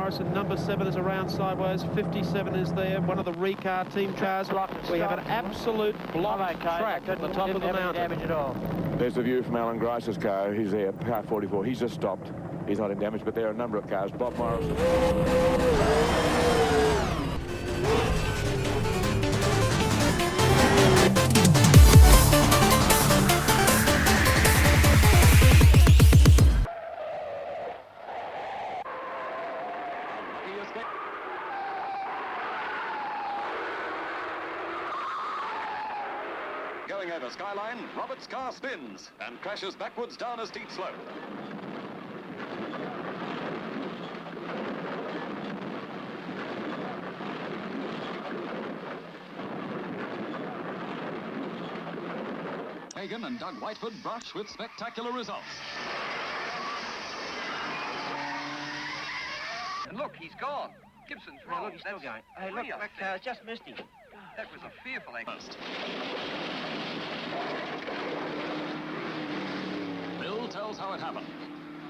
Morrison, number 7 is around sideways, 57 is there, one of the Recar team cars. We have an absolute block track at the top of the mountain. Damage at all. There's the view from Alan Grice's car. He's there, car 44. He's just stopped. He's not in damage, but there are a number of cars. Bob Morrison. Going over Skyline, Robert's car spins and crashes backwards down a steep slope. Hagan and Doug Whitefoot brush with spectacular results. And look, he's gone. Gibson's wrong. Look, he's still going. Hey, look, just missed him. That was a fearful accident. Bill tells how it happened.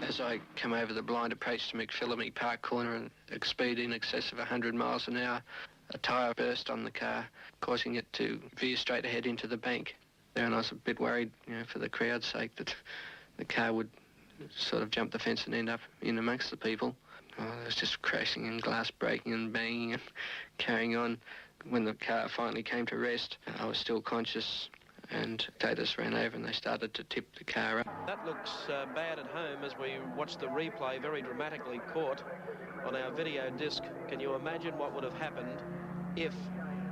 As I come over the blind approach to McPhillamy Park Corner and at speed in excess of 100 miles an hour, a tyre burst on the car, causing it to veer straight ahead into the bank. And I was a bit worried, for the crowd's sake, that the car would sort of jump the fence and end up in amongst the people. There was just crashing and glass breaking and banging and carrying on. When the car finally came to rest, I was still conscious, and Tatus ran over and they started to tip the car up. That looks bad at home as we watch the replay, very dramatically caught on our video disc. Can you imagine what would have happened if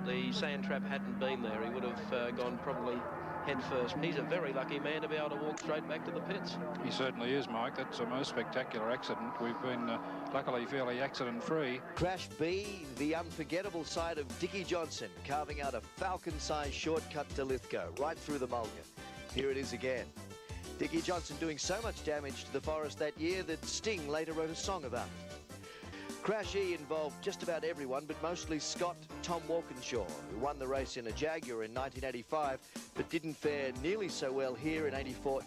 the sand trap hadn't been there? He would have gone probably head first. He's a very lucky man to be able to walk straight back to the pits. He certainly is, Mike. That's a most spectacular accident. We've been luckily fairly accident-free. Crash B, the unforgettable side of Dickie Johnson, carving out a Falcon-sized shortcut to Lithgow, right through the mulligan. Here it is again. Dickie Johnson doing so much damage to the forest that year that Sting later wrote a song about it. Crash E involved just about everyone, but mostly Scott Tom Walkinshaw, who won the race in a Jaguar in 1985, but didn't fare nearly so well here in 84.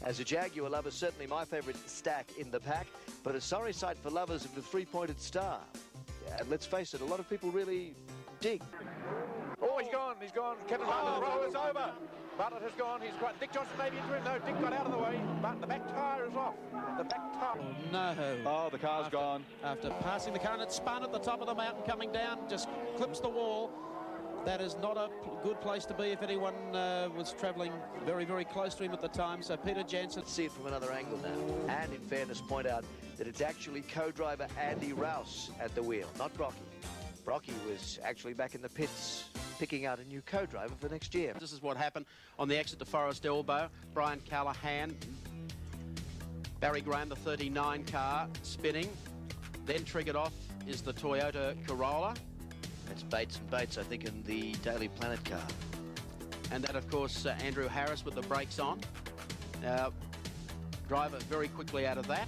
As a Jaguar lover, certainly my favourite stack in the pack, but a sorry sight for lovers of the three-pointed star. Yeah, and let's face it, a lot of people really dig. Oh, he's gone. Kevin Bartlett, the row is over. Bartlett has gone. He's got Dick Johnson maybe into him. No, Dick got out of the way, but the back tyre is off. The back tyre. No. Oh, the car's gone. After passing the car, and it spun at the top of the mountain coming down, just clips the wall. That is not a good place to be if anyone was travelling very, very close to him at the time. So Peter Jansen. Let's see it from another angle now. And in fairness, point out that it's actually co-driver Andy Rouse at the wheel, not Brocky. Brocky was actually back in the pits picking out a new co-driver for next year. This is what happened on the exit to Forest Elbow. Brian Callahan, Barry Graham, the 39 car, spinning. Then triggered off is the Toyota Corolla. That's Bates and Bates, I think, in the Daily Planet car. And that, of course, Andrew Harris with the brakes on. Driver very quickly out of that.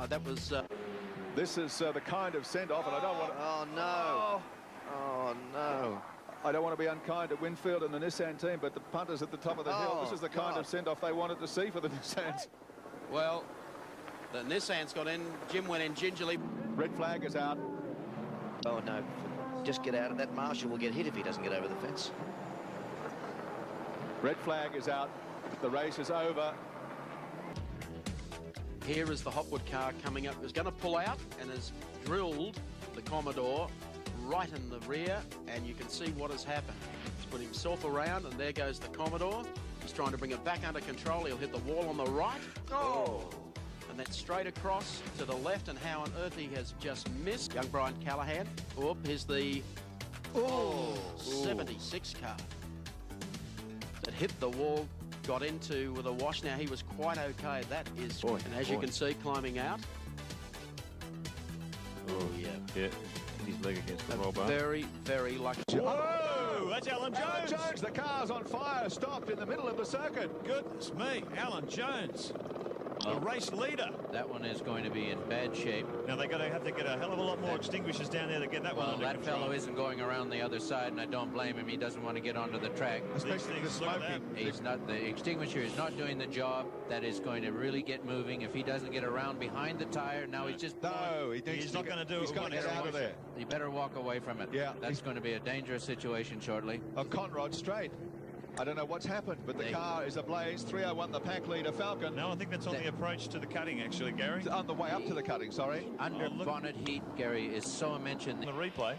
That was... This is the kind of send-off, and I don't want to... Oh, no. Oh, no. I don't want to be unkind to Winfield and the Nissan team, but the punters at the top of the hill, this is the kind of send-off they wanted to see for the Nissans. Well, the Nissans got in, Jim went in gingerly. Red flag is out. Oh, no. Just get out of that. Marshall will get hit if he doesn't get over the fence. Red flag is out. The race is over. Here is the Hopwood car coming up. Is going to pull out and has drilled the Commodore right in the rear, and you can see what has happened. He's put himself around, and there goes the Commodore. He's trying to bring it back under control. He'll hit the wall on the right. Oh! And that's straight across to the left, and how on earth he has just missed. Young Brian Callahan. Oop, here's the 76 car that hit the wall, got into with a wash. Now, he was quite okay. That is, and as you can see, climbing out. Oh, yeah. Yeah. His leg against the roll bar. Very, very lucky. Oh, that's Alan Jones. Alan Jones, the car's on fire, stopped in the middle of the circuit. Goodness me, Alan Jones. the race leader. That one is going to be in bad shape. Now they're going to have to get a hell of a lot more extinguishers down there to get that one under that control. fellow isn't going around the other side, and I don't blame him. He doesn't want to get onto the track. Especially the smoking. He's not. The extinguisher is not doing the job. That is going to really get moving. If he doesn't get around behind the tire, now he's just... No, he's not going to do it. He's got to get out of there. He better walk away from it. Yeah. That's going to be a dangerous situation shortly. A Conrod straight. I don't know what's happened, but the car is ablaze. 301, the pack leader, Falcon. No, I think that's on the approach to the cutting, actually, Gary. It's on the way up to the cutting, sorry. Under bonnet heat, Gary, is so mentioned. The replay,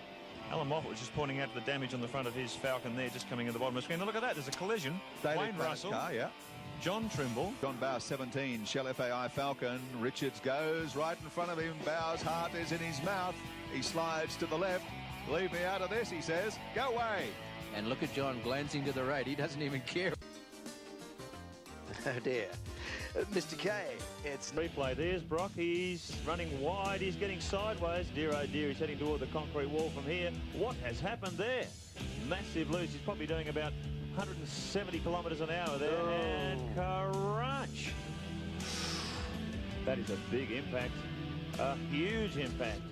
Alan Moffat was just pointing out the damage on the front of his Falcon there, just coming in the bottom of the screen. Now look at that, there's a collision. Wayne Russell, car, yeah. John Trimble. John Bowes, 17, Shell FAI Falcon. Richards goes right in front of him. Bowes' heart is in his mouth. He slides to the left. Leave me out of this, he says. Go away. And look at John glancing to the right. He doesn't even care. Oh dear. Mr. K, it's... Replay, there's Brock, he's running wide, he's getting sideways. Dear oh dear, he's heading toward the concrete wall from here. What has happened there? Massive loose, he's probably doing about 170 kilometres an hour there, and crunch. That is a big impact, a huge impact,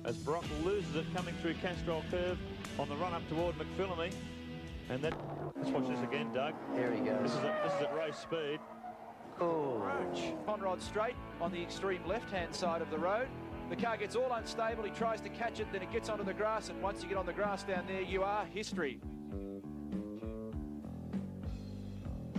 as Brock loses it coming through Castrol Curve on the run up toward McPhillamy. And then, let's watch this again, Doug. There he goes. This is at race speed. Oh. Conrod straight on the extreme left-hand side of the road. The car gets all unstable. He tries to catch it, then it gets onto the grass, and once you get on the grass down there, you are history.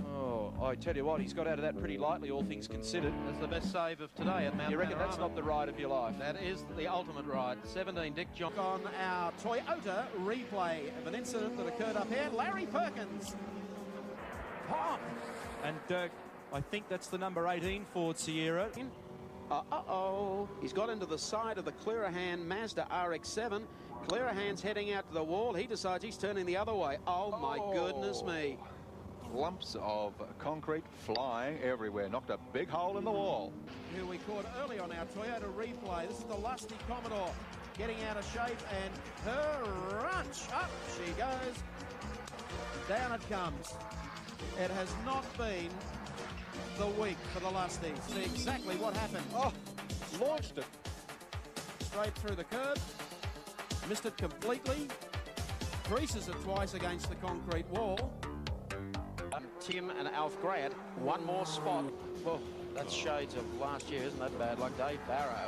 Oh, I tell you what, he's got out of that pretty lightly, all things considered. That's the best save of today at Mount You reckon that's Panorama. not the ride of your life? That is the ultimate ride. 17, Dick Johnson. On our Toyota replay of an incident that occurred up here. Larry Perkins. Pop! And I think that's the number 18 Ford Sierra. Uh-oh. He's got into the side of the Clearahan Mazda RX-7. Clearahan's heading out to the wall. He decides he's turning the other way. Oh, my goodness me. Lumps of concrete flying everywhere. Knocked a big hole in the wall. Who we caught early on our Toyota replay. This is the lusty Commodore getting out of shape, and crunch. Up she goes. Down it comes. It has not been the week for the lusties. See exactly what happened. Oh, launched it. Straight through the curb. Missed it completely. Creases it twice against the concrete wall. Tim and Alf Grant, one more spot. Well, that's shades of last year, isn't that bad? Like Dave Barrow.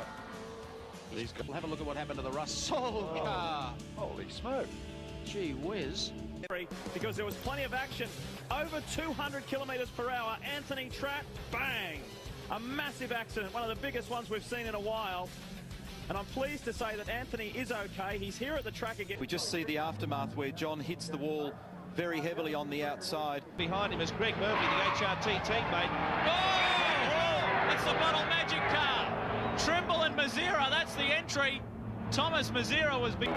We'll have a look at what happened to the Russell car. Holy smoke. Gee whiz. Because there was plenty of action. Over 200 kilometres per hour. Anthony Trapp, bang! A massive accident, one of the biggest ones we've seen in a while. And I'm pleased to say that Anthony is okay. He's here at the track again. We just see the aftermath where John hits the wall very heavily on the outside. Behind him is Greg Murphy, the HRT teammate. Oh! It's the Bottle Magic car. Trimble and Mazzira, that's the entry. Thomas Mazzira was big.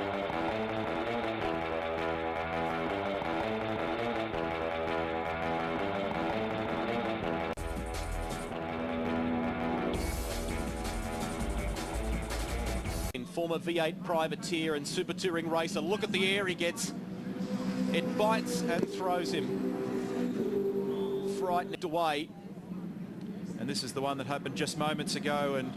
Former V8 privateer and super touring racer. Look at the air he gets. It bites and throws him. Frightened away. And this is the one that happened just moments ago, and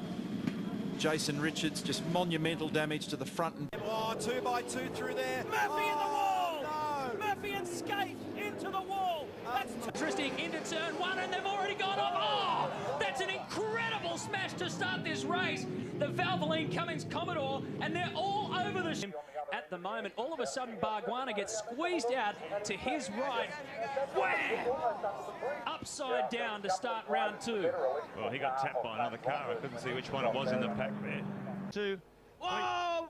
Jason Richards, just monumental damage to the front. And oh, 2x2 through there. Murphy in the wall! No. Murphy and skate into the wall. That's interesting into turn one, and they've already gone off. Oh, that's an incredible smash to start this race. The Valvoline Cummins Commodore, and they're all over the at the moment. All of a sudden, Barguana gets squeezed out to his right. Wham! Upside down to start round two. Well, he got tapped by another car. I couldn't see which one it was in the pack there. Two. Whoa!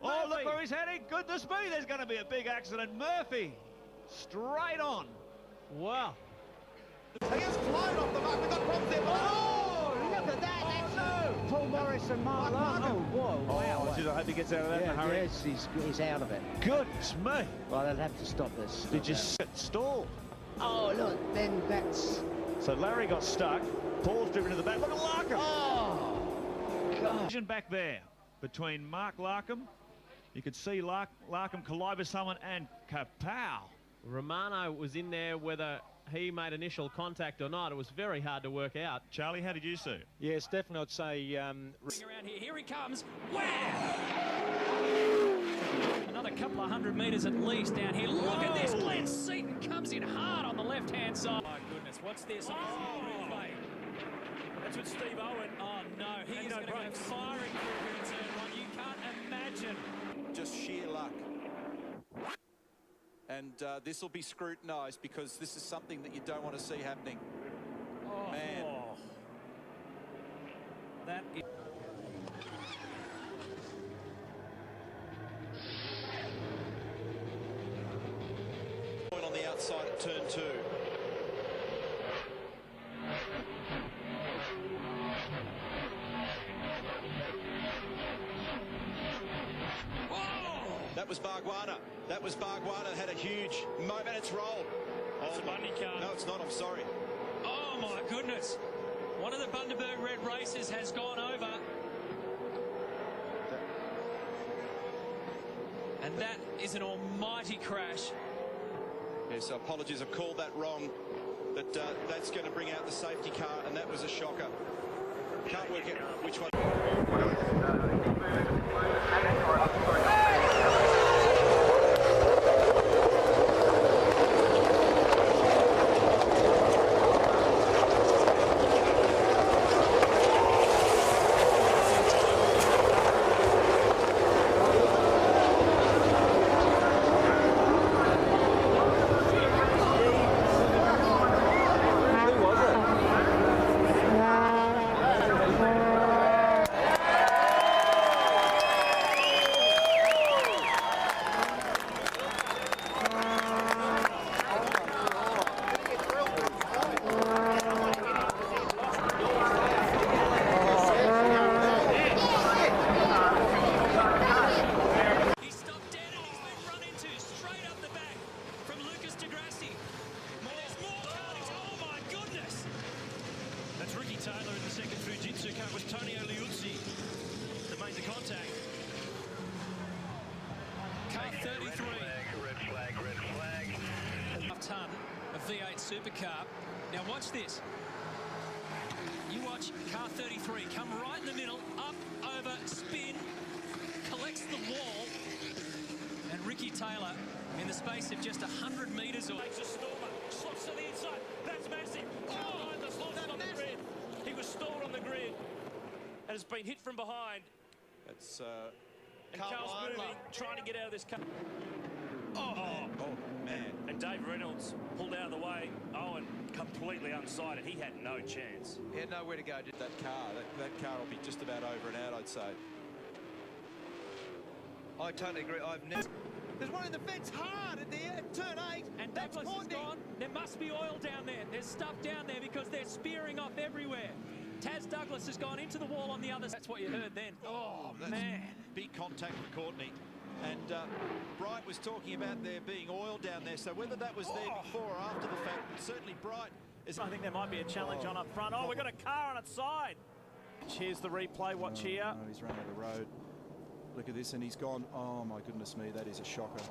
Oh, look where he's heading. Goodness me, there's going to be a big accident. Murphy, straight on. Wow. He has flown off the back. We've got problems there. Oh, look at that. That's Paul Morris and Mark Larkin. Oh, whoa, wow. I hope he gets out of that in a hurry. Yes, he's out of it. Goodness me. Well, they'll have to stop this. Did you stall? Oh, look, then that's... So Larry got stuck. Paul's driven to the back. Look at Larkham. Oh, God. Back there between Mark Larkham. You could see Larkham collide with someone, and kapow. Romano was in there whether he made initial contact or not. It was very hard to work out. Charlie, how did you see it? Yes, definitely I'd say... Around here he comes. Wow! Another couple of 100 metres at least down here. Look at this. Glenn Seaton comes in hard on the left-hand side. My goodness, what's this? Replay. That's what Steve Owen... Oh, no. He is going to go firing through here in turn one. You can't imagine. Just sheer luck. And this will be scrutinised because this is something that you don't want to see happening. Oh, man. Oh. That is... On the outside at turn 2. That was Bargwanna. That was Bargwanna. Had a huge moment. It's rolled. It's a Bundy car. No, it's not. I'm sorry. Oh, my goodness. One of the Bundaberg Red races has gone over. And that is an almighty crash. Yeah, so apologies. I've called that wrong. But that's going to bring out the safety car, and that was a shocker. Can't work out which one. Ton of V8 supercar. Now watch this. You watch car 33 come right in the middle, up, over, spin, collects the wall, and Ricky Taylor, in the space of just 100 metres or... Makes a stormer, slots to the inside. That's massive. Oh, and the slots on the grid. He was stalled on the grid and has been hit from behind. That's and Carl's moving, trying to get out of this car. Oh, man. And Dave Reynolds pulled out of the way. Owen completely unsighted. He had no chance. He had nowhere to go. That car, that car will be just about over and out, I'd say. I totally agree. I've never... There's one in the fence hard at turn 8. And Douglas is gone. There must be oil down there. There's stuff down there because they're spearing off everywhere. Taz Douglas has gone into the wall on the other side. That's what you heard then. Oh, man. Big contact for Courtney. And Bright was talking about there being oil down there. So whether that was there before or after the fact, certainly Bright is... I think there might be a challenge on up front. Oh, we've got a car on its side. Here's the replay. Watch here. No, he's run out of the road. Look at this, and he's gone. Oh, my goodness me, that is a shocker.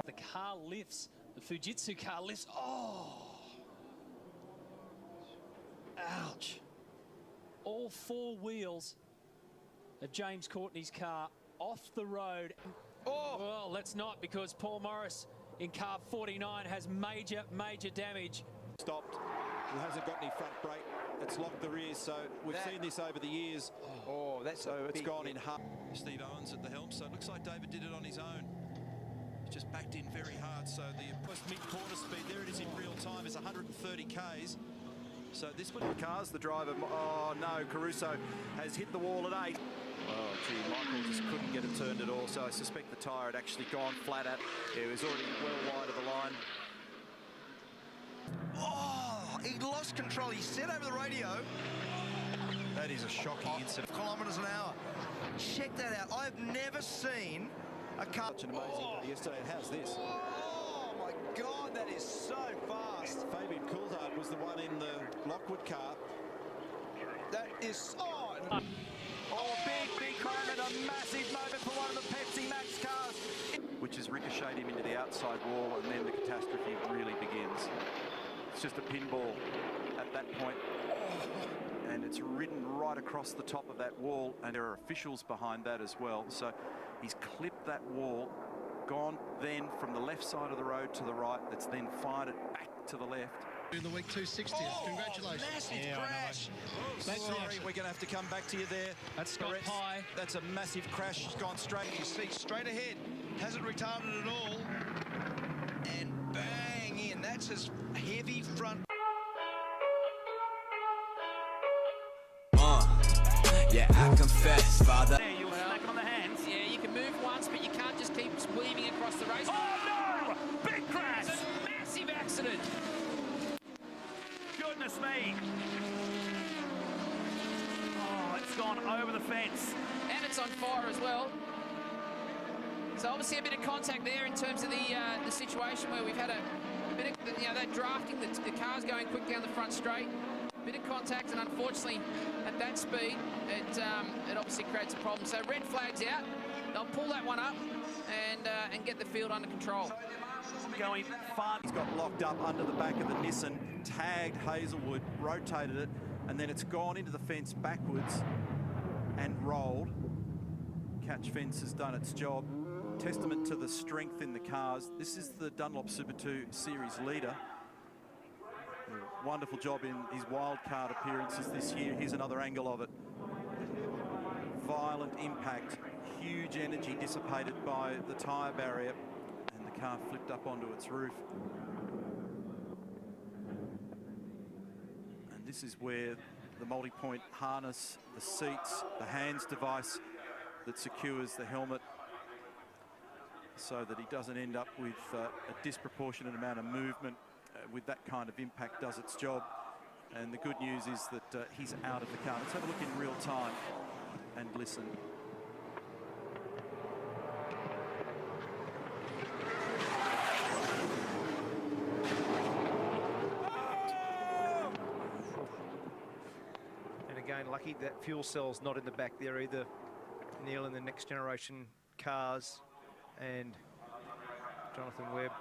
The car lifts. The Fujitsu car lifts. Oh. Ouch. All 4 wheels of James Courtney's car off the road. Oh, well, let's not, because Paul Morris in car 49 has major damage. Stopped. He hasn't got any front brake. It's locked the rear, so we've seen this over the years. Oh, that's so it's gone in hard. Steve Owens at the helm, so it looks like David did it on his own. He's just backed in very hard, so the mid-quarter speed, there it is in real time, is 130 Ks. So this one, cars, the driver, oh no, Caruso has hit the wall at 8. Oh gee, Michael just couldn't get it turned at all, so I suspect the tyre had actually gone flat at. Yeah, it was already well wide of the line. Oh, he lost control. He said over the radio. That is a shocking incident. Kilometres an hour. Check that out. I've never seen a car. Such an amazing day yesterday. And how's this? Oh my God, that is so fast. Fabian Coulthard was the one in the Lockwood car. That is... Oh, big moment, a massive moment for one of the Pepsi Max cars. which has ricocheted him into the outside wall, and then the catastrophe really begins. It's just a pinball at that point, and it's ridden right across the top of that wall, and there are officials behind that as well. So he's clipped that wall, gone then from the left side of the road to the right, that's then fired it back to the left. In the week 260th. Congratulations. Massive crash. Sorry, we're going to have to come back to you there. That's Scott Pye. That's a massive crash. It's gone straight. You see, straight ahead. Hasn't retarded at all. And bang in. That's his heavy front. Yeah, I confess, Father. There, you'll smack on the hands. Yeah, you can move once, but you can't just keep weaving across the race. Oh, no! Big crash! It's a massive accident. Goodness me. Oh, it's gone over the fence. And it's on fire as well. So obviously a bit of contact there in terms of the situation where we've had a bit of, that drafting, the car's going quick down the front straight. Bit of contact, and unfortunately at that speed it obviously creates a problem. So red flag's out. They'll pull that one up and get the field under control. Going far. He's got locked up under the back of the Nissan, tagged Hazelwood, rotated it, and then it's gone into the fence backwards and rolled. Catch fence has done its job. Testament to the strength in the cars. This is the Dunlop Super 2 Series leader. Wonderful job in his wildcard appearances this year. Here's another angle of it. Violent impact, huge energy dissipated by the tyre barrier, and the car flipped up onto its roof. And this is where the multi-point harness, the seats, the hands device that secures the helmet so that he doesn't end up with a disproportionate amount of movement with that kind of impact does its job. And the good news is that he's out of the car. Let's have a look in real time and listen. And again, lucky that fuel cell's not in the back there either, Neil, in the next generation cars. And Jonathan Webb